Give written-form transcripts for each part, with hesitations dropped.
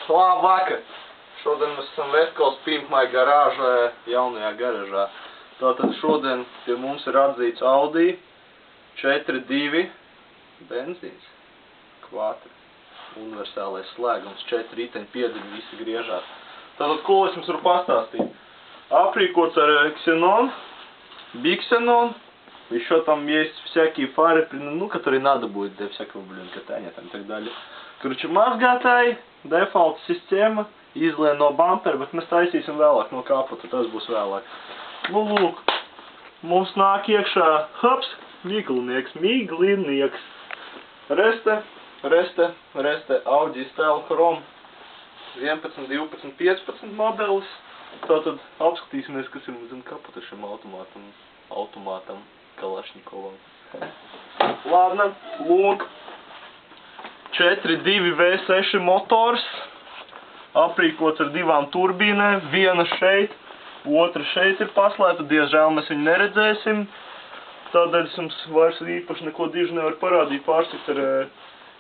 Labvakar! Šodien mēs esam Vestkols Pimp My garāžā, jaunajā garāžā. Tātad šodien pie mums ir atzīts Audi 4.2 benzīns, kvātra, universālais slēgums, 4 riteņu piedeļi, visi griežās. Tātad, ko es jums varu pastāstīt? Aprīkots ar Xenon, Bixenon, еще там есть всякие фары, ну, которые надо будет для всякого, катания там и так далее. Короче, mazgātāji, default sistēma, izlē no bumpera, bet mēs taisīsim vēlāk no kapota, tas būs vēlāk. Nu, lūk, mums nāk iekšā, hops, miglinieks, Reste, Audi Style Chrome 11, 12, 15 modelis. Tātad apskatīsimies, kas ir zem kapota šim automātam Kalašņikovam. Ladna, lūk. 4.2 V6 motors, aprīkots ar 2 turbīnēm, viena šeit, otra šeit ir paslēpta, diezžēl mēs viņu neredzēsim, tādēļ es jums vairs īpaši neko diži nevaru parādīt, pārsikt ar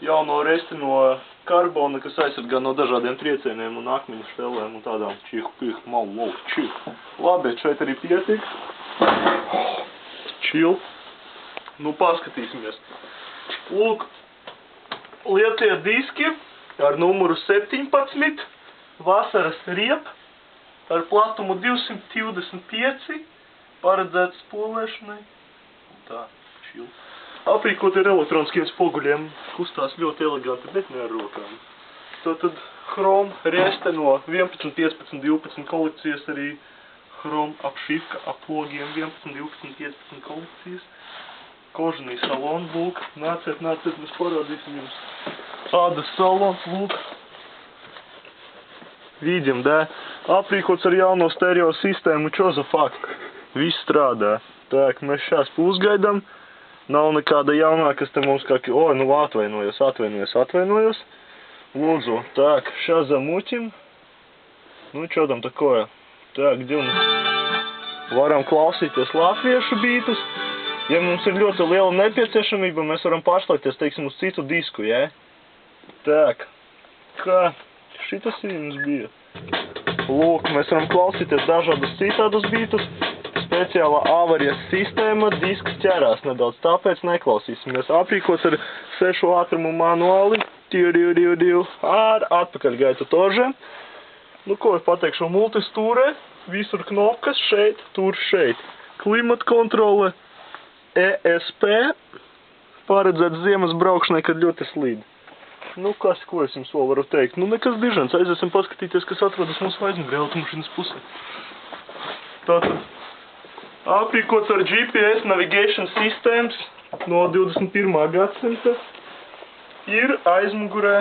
jauno resti no karbona, kas aizsargā no dažādiem triecieniem un akmeņu štelēm un tādām Labi, šeit arī pietik. Chill. Nu, paskatīsimies. Lūk. Lietie diski ar numuru 17, vasaras riep, ar platumu 225, paredzēts spolēšanai. Tā, chill. Aprīkot ar elektroniskiem spoguļiem, kustās ļoti eleganti, bet ne ar rokām. Tātad Chrome Reste no 11, 15, 12 kolekcijas, arī Chrome apšifka aplogiem 11, 12, 15 kolekcijas. Kožanī salons, lūk, nāciet, mēs parādīsim jums. Ādas salons, lūk. Vidим, da? Aprīkots ar jauno stereo sistēmu, čo za fakt. Viss strādā. Так, mēs šās uzgaidām. Nav nekāda jaunā, kas te mums kā... O, nu atvainojos. Lūdzu, так, šā zamūķim. Nu, čo tam takoja? Так, где un... Varam klausīties latviešu bītus. Ja mums ir ļoti liela nepieciešamība, mēs varam pārslēgties, teiksim, uz citu disku, ja? Так, kā? Šitas jums bija. Lūk, mēs varam klausīties dažādus citādus bītus. Speciālā avarijas sistēma, disks ķerās nedaudz, tāpēc neklausīsimies. Aprīkots ar 6 ātrumu manuāli, ar atpakaļgaitu tože. Nu, ko es pateikšu, multistūrē, visur knopkas, šeit, tur, šeit. Klimata kontrole. ESP paredzēts ziemas braukšanai, kad ļoti slīd. Nu, ko es jums vēl varu teikt? Nu, nekas dižens. Aiziesim paskatīties, kas atrodas mūsu aizmugurē automašīnas pusē. Tātad, aprīkots ar GPS navigation systems no 21. gadsimta. Ir aizmugurē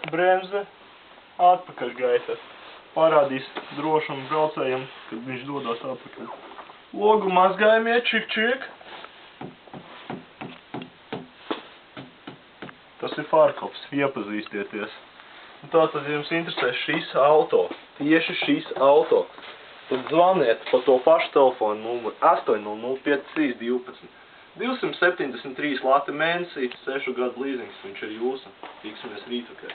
bremze atpakaļgaita. Parādīs drošam braucējam, kad viņš dodās atpakaļ. Logu mazgājumie, čik. Tas ir Fārkops, iepazīstieties. Un tātad, ja jums interesē šis auto, tieši šis auto, tad zvaniet pa to pašu telefonu numuru 800-5312. 273 lati mēnesī, 6 gadu līzings, viņš ir jūsu. Tiksimies rītvakarā.